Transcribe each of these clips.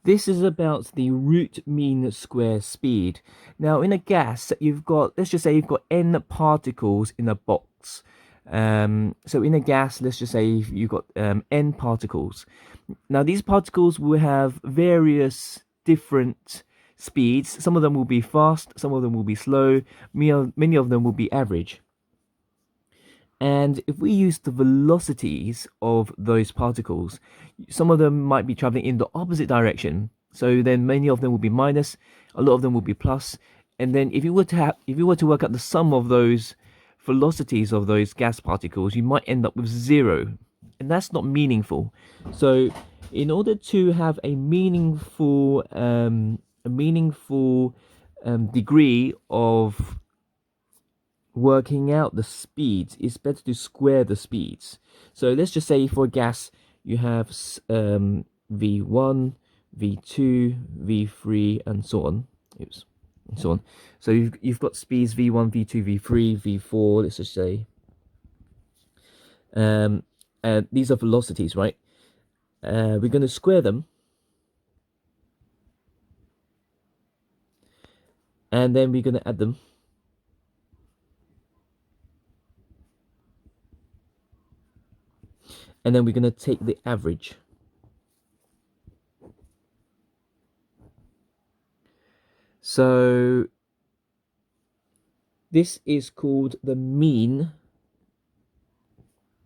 This is about the root mean square speed. Now, in a gas, you've got, let's just say you've got n particles in a box. So in a gas, let's just say you've got n particles. Now, these particles will have various different speeds. Some of them will be fast, some of them will be slow, many of them will be average. And if we use the velocities of those particles, some of them might be traveling in the opposite direction. So then many of them will be minus, a lot of them will be plus. And then if you were to work out the sum of those velocities of those gas particles, you might end up with zero. And that's not meaningful. So in order to have a meaningful degree of working out the speeds, it's better to square the speeds. So let's just say for gas you have v1, v2, v3, and so on. Oops, and so on. So you've got speeds v1, v2, v3, v4. Let's just say and these are velocities, right? We're going to square them, and then we're going to add them. And then we're going to take the average. So this is called the mean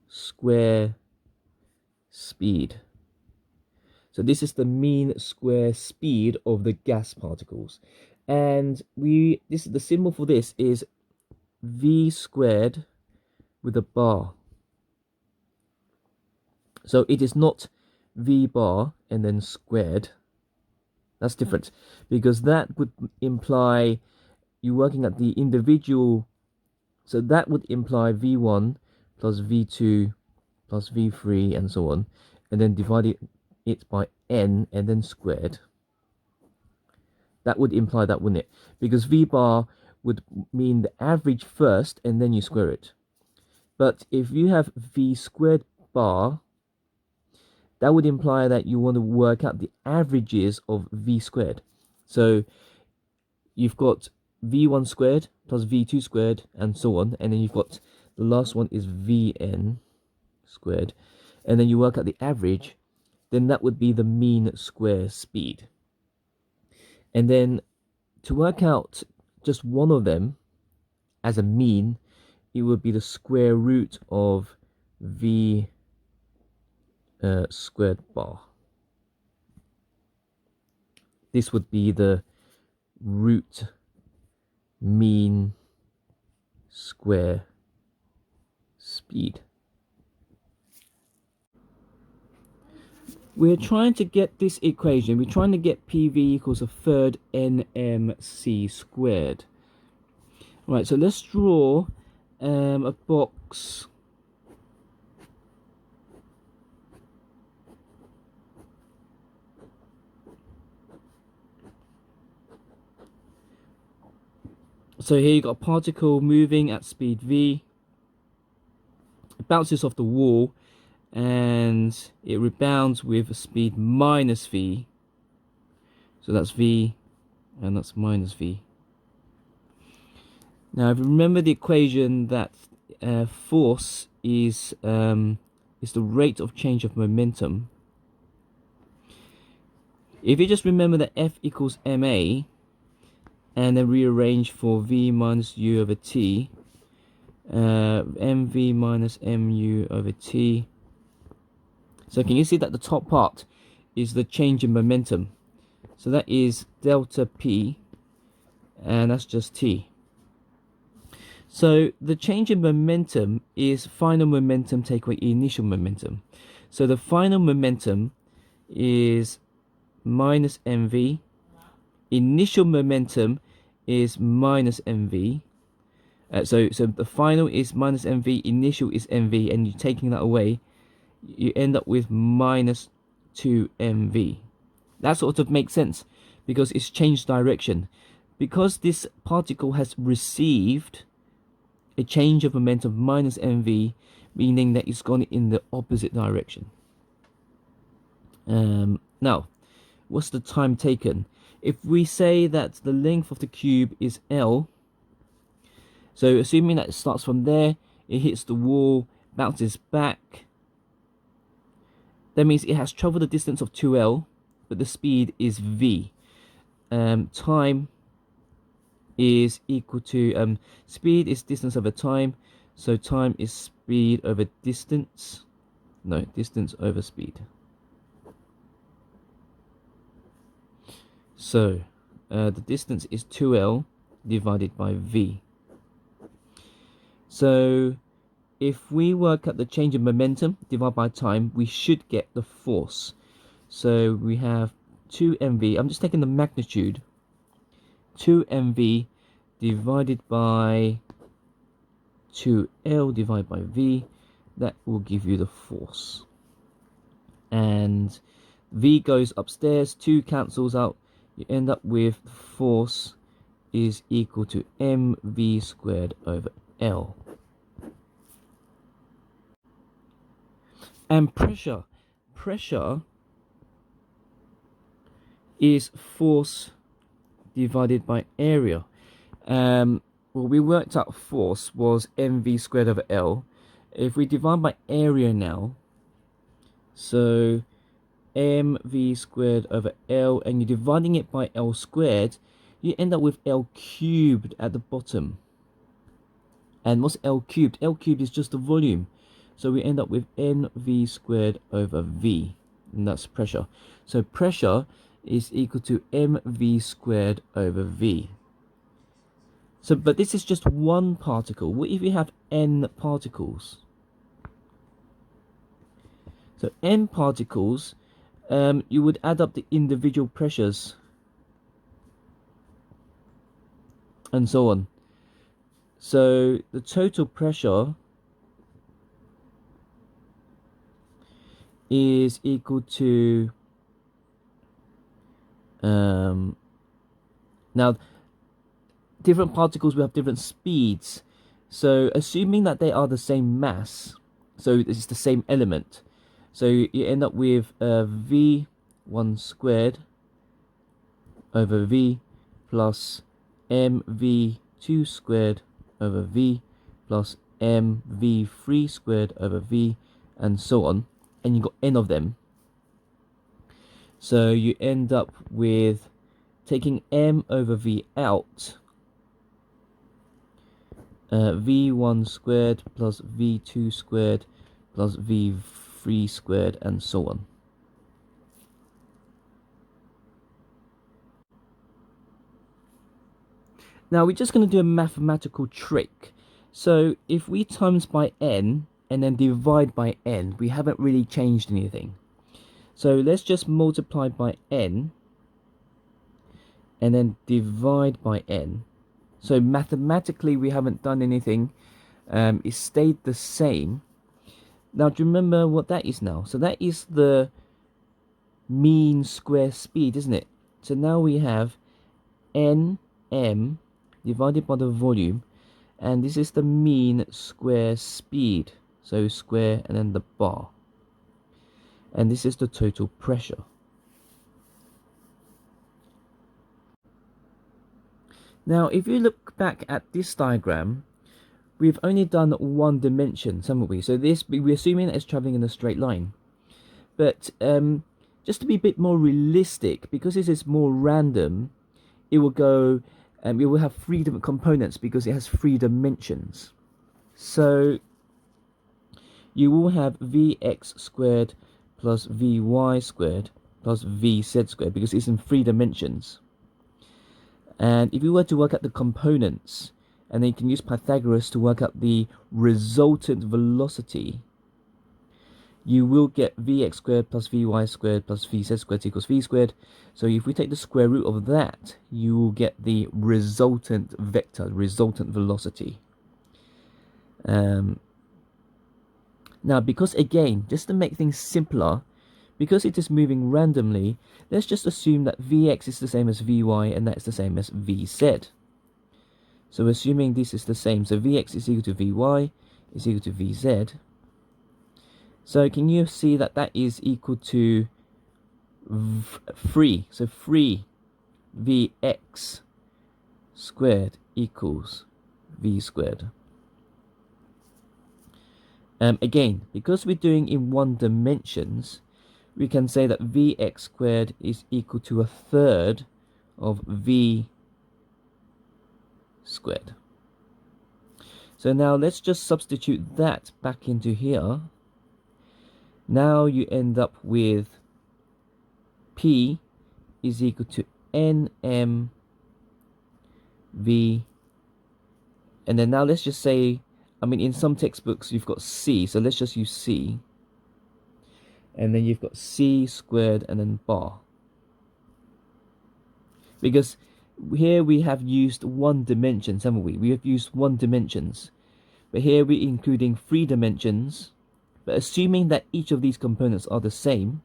square speed. So this is the mean square speed of the gas particles. And the symbol for this is v squared with a bar. So it is not v bar and then squared. That's different, because that would imply you're working at the individual. So that would imply v1 plus v2 plus v3 and so on, and then divide it by n and then squared. That would imply that, wouldn't it? Because v bar would mean the average first and then you square it. But if you have v squared bar, that would imply that you want to work out the averages of v squared. So you've got v1 squared plus v2 squared and so on, and then you've got the last one is vn squared, and then you work out the average, then that would be the mean square speed. And then to work out just one of them as a mean, it would be the square root of v squared bar. This would be the root mean square speed. We're trying to get this equation, we're trying to get PV equals a third NMC squared. Right, so let's draw a box. So here you've got a particle moving at speed v. It bounces off the wall and it rebounds with a speed minus v. So that's v and that's minus v. Now if you remember the equation, that force is the rate of change of momentum. If you just remember that F equals ma, and then rearrange for v minus u over t, mv minus mu over t. So can you see that the top part is the change in momentum? So that is delta p, and that's just t. So the change in momentum is final momentum take away initial momentum. So the final momentum is minus mv. Initial momentum is minus mv. So the final is minus mv, initial is mv, and you're taking that away, you end up with minus 2mv. That sort of makes sense because it's changed direction. Because this particle has received a change of momentum minus mv, meaning that it's gone in the opposite direction. Now, what's the time taken? If we say that the length of the cube is L, so assuming that it starts from there, it hits the wall, bounces back, that means it has traveled the distance of 2L, but the speed is V. Time is equal to, speed is distance over time, so time is speed over distance. No, distance over speed. So the distance is 2L divided by V. So if we work out the change in momentum divided by time, we should get the force. So we have 2mv, I'm just taking the magnitude, 2mv divided by 2L divided by V, that will give you the force. And V goes upstairs, 2 cancels out, you end up with force is equal to mv squared over L. And pressure is force divided by area. Well, we worked out force was mv squared over L. If we divide by area now, so mv squared over L, and you're dividing it by L squared, you end up with L cubed at the bottom. And what's L cubed? L cubed is just the volume. So we end up with mv squared over V, and that's pressure. So pressure is equal to mv squared over V. So, but this is just one particle. What if you have n particles? So n particles, you would add up the individual pressures and so on. So the total pressure is equal to now different particles will have different speeds, so assuming that they are the same mass, so it's the same element, so you end up with v1 squared over V plus mv2 squared over V plus mv3 squared over V, and so on, and you got n of them. So you end up with taking m over V out, v1 squared plus v2 squared plus v3 squared, and so on. Now we're just going to do a mathematical trick. So if we times by n and then divide by n, we haven't really changed anything. So let's just multiply by n and then divide by n. So mathematically we haven't done anything. It stayed the same. Now do you remember what that is now? So that is the mean square speed, isn't it? So now we have nm divided by the volume, and this is the mean square speed, so square and then the bar, and this is the total pressure. Now if you look back at this diagram, we've only done one dimension, haven't we? So this, we're assuming that it's traveling in a straight line, but just to be a bit more realistic, because this is more random, it will go, it will have 3 different components because it has 3 dimensions. So you will have vx squared plus vy squared plus vz squared because it's in 3 dimensions. And if you were to work out the components, and then you can use Pythagoras to work out the resultant velocity, you will get vx squared plus vy squared plus vz squared equals v squared. So if we take the square root of that, you will get the resultant vector, resultant velocity. Now, because again, just to make things simpler, because it is moving randomly, let's just assume that vx is the same as vy and that's the same as vz. So assuming this is the same, so vx is equal to vy is equal to vz. So can you see that that is equal to 3. So 3 Vx squared equals V squared. Again, because we're doing in one dimensions, we can say that Vx squared is equal to a third of V squared. So now let's just substitute that back into here. Now you end up with P is equal to NM V, and then now let's just say, I mean, in some textbooks you've got C, so let's just use C, and then you've got C squared and then bar, because here we have used one dimensions, haven't we? We have used one dimensions, but here we're including 3 dimensions, but assuming that each of these components are the same,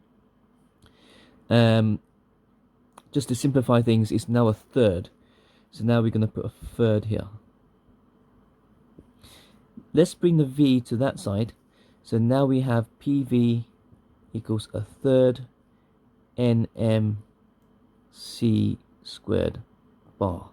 just to simplify things, it's now a third. So now we're going to put a third here. Let's bring the V to that side. So now we have PV equals a third NM C squared bar.